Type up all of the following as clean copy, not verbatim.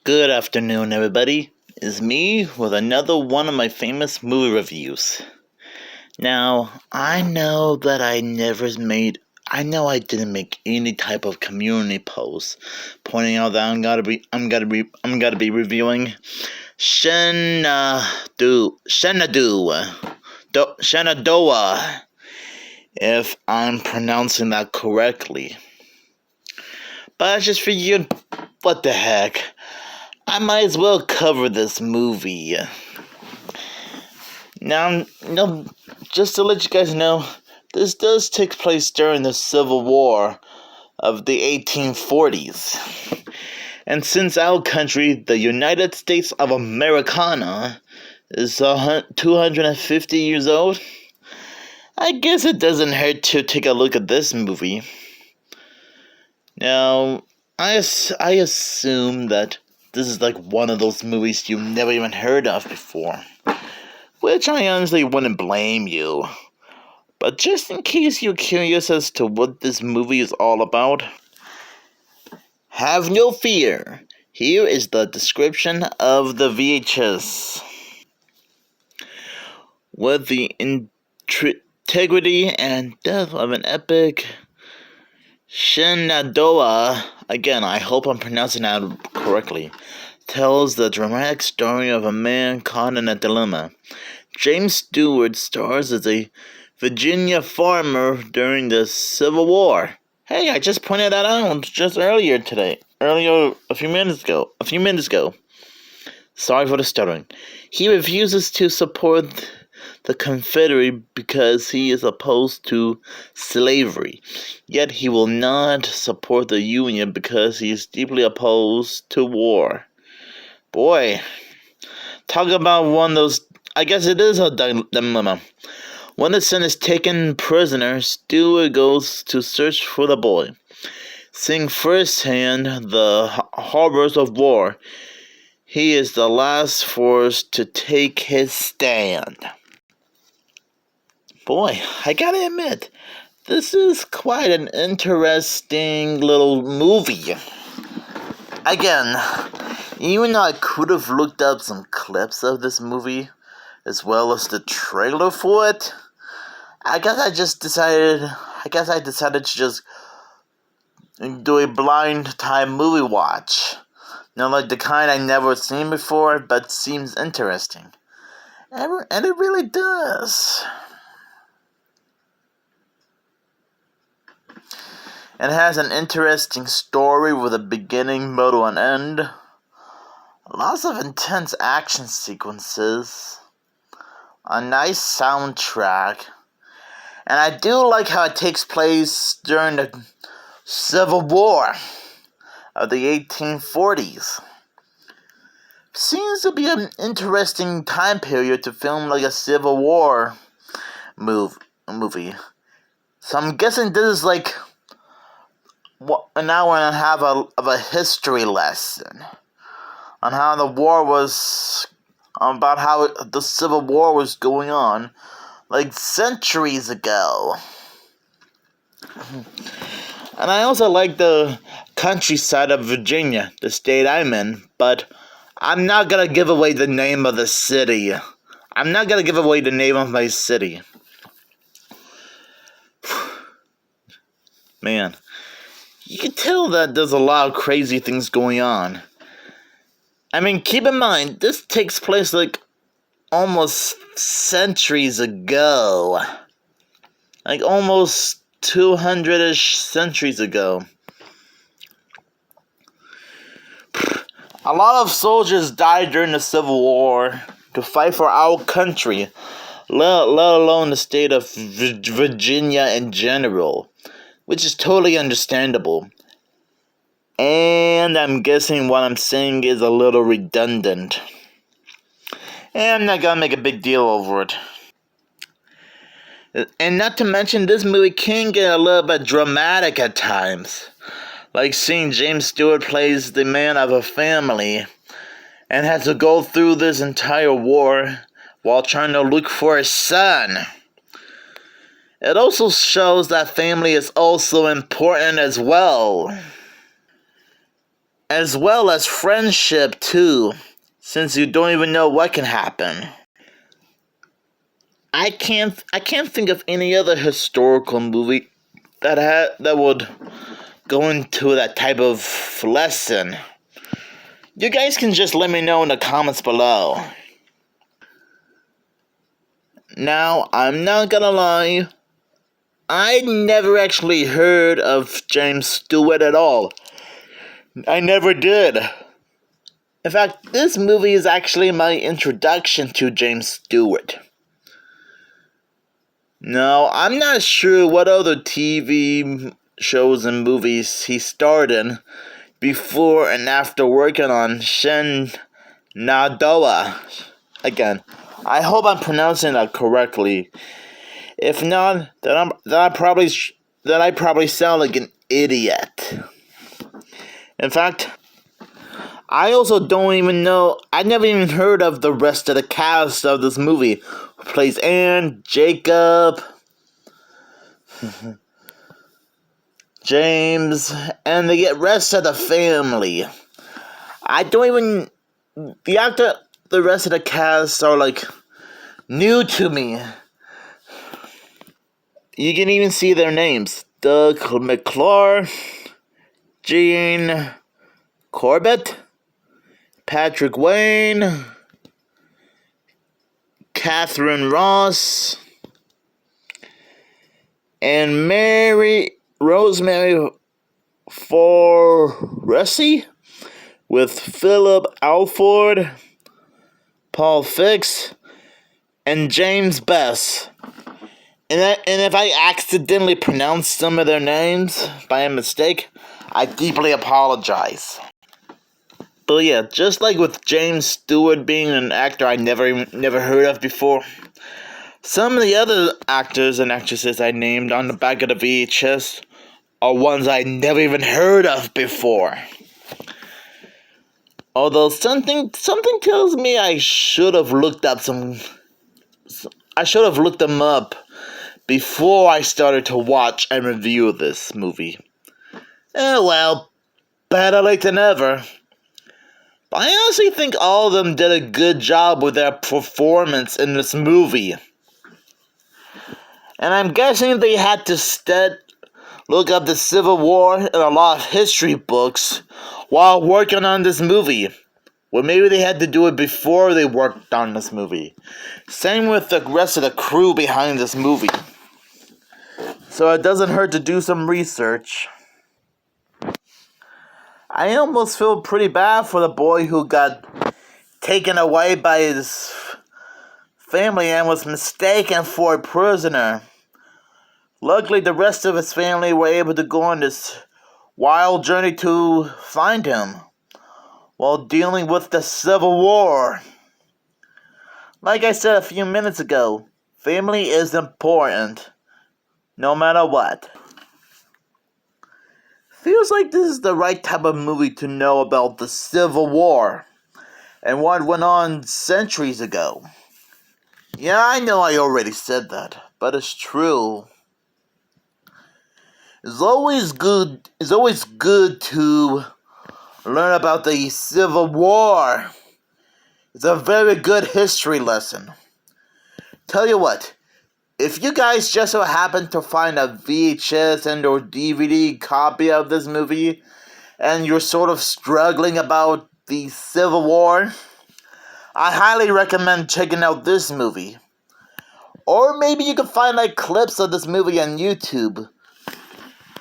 Good afternoon, everybody. It's me with another one of my famous movie reviews. Now, I know I didn't make any type of community post pointing out that I'm gonna be reviewing Shenadoah, if I'm pronouncing that correctly. But just for you, what the heck? I might as well cover this movie. Now, just to let you guys know, this does take place during the Civil War of the 1840s. And since our country, the United States of Americana, is 250 years old, I guess it doesn't hurt to take a look at this movie. Now, I assume that this is like one of those movies you've never even heard of before, which I honestly wouldn't blame you. But just in case you're curious as to what this movie is all about, have no fear. Here is the description of the VHS. With the integrity and depth of an epic, Shenadoah, again, I hope I'm pronouncing that correctly, tells the dramatic story of a man caught in a dilemma. James Stewart stars as a Virginia farmer during the Civil War. Hey, I just pointed that out just earlier, a few minutes ago. Sorry for the stuttering. He refuses to support the Confederate because he is opposed to slavery. Yet he will not support the Union because he is deeply opposed to war. Boy, talk about one of those. I guess it is a dilemma. When the son is taken prisoner, Stewart goes to search for the boy. Seeing firsthand the horrors of war, he is the last forced to take his stand. Boy, I gotta admit, this is quite an interesting little movie. Again, even though I could have looked up some clips of this movie, as well as the trailer for it, I guess I decided to just do a blind time movie watch. Like the kind I never seen before, but seems interesting. And it really does. It has an interesting story with a beginning, middle, and end. Lots of intense action sequences. A nice soundtrack. And I do like how it takes place during the Civil War of the 1840s. Seems to be an interesting time period to film like a Civil War movie. So I'm guessing this is like an hour and a half of a history lesson on how the war was, about how the Civil War was going on like centuries ago. And I also like the countryside of Virginia, the state I'm in, but I'm not gonna give away the name of the city. I'm not gonna give away the name of my city. Man, you can tell that there's a lot of crazy things going on. I mean, keep in mind, this takes place like almost centuries ago. Like almost 200-ish centuries ago. A lot of soldiers died during the Civil War to fight for our country, let alone the state of Virginia in general, which is totally understandable. And I'm guessing what I'm saying is a little redundant. And I'm not gonna make a big deal over it. And not to mention, this movie can get a little bit dramatic at times. Like seeing James Stewart plays the man of a family and has to go through this entire war while trying to look for his son. It also shows that family is also important as well. as well as friendship too, since you don't even know what can happen. I can't think of any other historical movie that would go into that type of lesson. You guys can just let me know in the comments below. Now, I'm not gonna lie, I never actually heard of James Stewart at all. I never did. In fact, this movie is actually my introduction to James Stewart. No, I'm not sure what other TV shows and movies he starred in before and after working on Shenadoah. Again, I hope I'm pronouncing that correctly. If not, then I probably sound like an idiot. In fact, I also don't even know. I never even heard of the rest of the cast of this movie. Who plays Anne, Jacob, James, and the rest of the family. I don't even. The rest of the cast are like new to me. You can even see their names: Doug McClure, Gene Corbett, Patrick Wayne, Catherine Ross, and Rosemary Forresi, with Philip Alford, Paul Fix, and James Bess. And if I accidentally pronounce some of their names by a mistake, I deeply apologize. But yeah, just like with James Stewart being an actor I never heard of before, some of the other actors and actresses I named on the back of the VHS are ones I never even heard of before. Although something tells me I should have looked them up before I started to watch and review this movie. Well, better late than never. But I honestly think all of them did a good job with their performance in this movie. And I'm guessing they had to look up the Civil War in a lot of history books while working on this movie. Well, maybe they had to do it before they worked on this movie. Same with the rest of the crew behind this movie. So it doesn't hurt to do some research. I almost feel pretty bad for the boy who got taken away by his family and was mistaken for a prisoner. Luckily, the rest of his family were able to go on this wild journey to find him while dealing with the Civil War. Like I said a few minutes ago, family is important, no matter what. Feels like this is the right type of movie to know about the Civil War and what went on centuries ago. Yeah, I know I already said that, but it's true. It's always good to learn about the Civil War. It's a very good history lesson. Tell you what, if you guys just so happen to find a VHS and or DVD copy of this movie, and you're sort of struggling about the Civil War, I highly recommend checking out this movie. Or maybe you can find like clips of this movie on YouTube.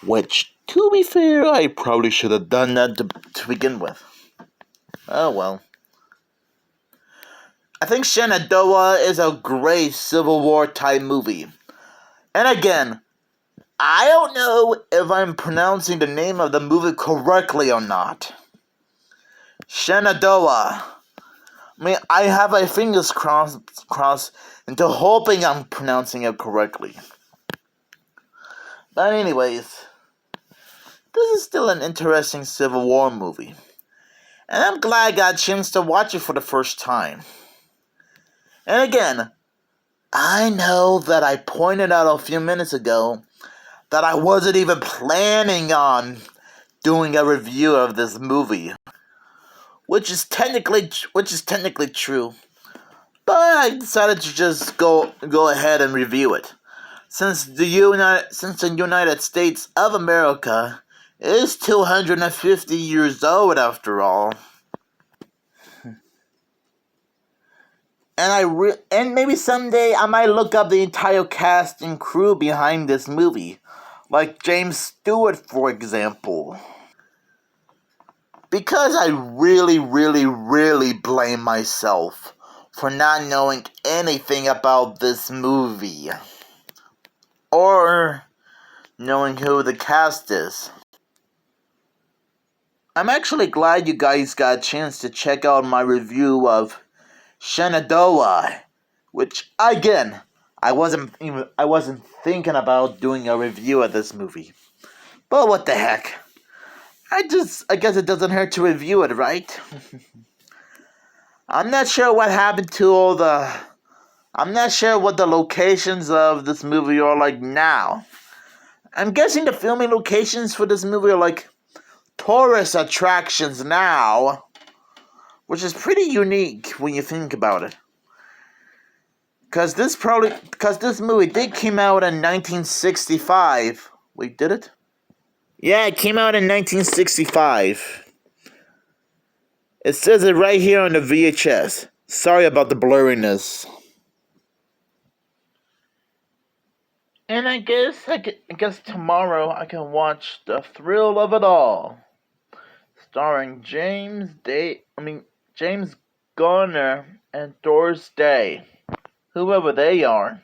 Which, to be fair, I probably should have done that to begin with. Oh well. I think Shenadoah is a great Civil War type movie. And again, I don't know if I'm pronouncing the name of the movie correctly or not. Shenadoah. I mean, I have my fingers crossed into hoping I'm pronouncing it correctly. But anyways, this is still an interesting Civil War movie. And I'm glad I got a chance to watch it for the first time. And again, I know that I pointed out a few minutes ago that I wasn't even planning on doing a review of this movie, which is technically true. But I decided to just go ahead and review it, since the United States of America is 250 years old after all. And maybe someday I might look up the entire cast and crew behind this movie, like James Stewart, for example. Because I really, really, really blame myself for not knowing anything about this movie, or knowing who the cast is. I'm actually glad you guys got a chance to check out my review of Shenadoah, which again, I wasn't thinking about doing a review of this movie. But what the heck? I guess it doesn't hurt to review it, right? I'm not sure what happened to I'm not sure what the locations of this movie are like now. I'm guessing the filming locations for this movie are like tourist attractions now, which is pretty unique when you think about it. Because this movie did came out in 1965. Wait, did it? Yeah, it came out in 1965. It says it right here on the VHS. Sorry about the blurriness. And I guess tomorrow I can watch The Thrill of It All, starring James Garner and Doris Day, whoever they are.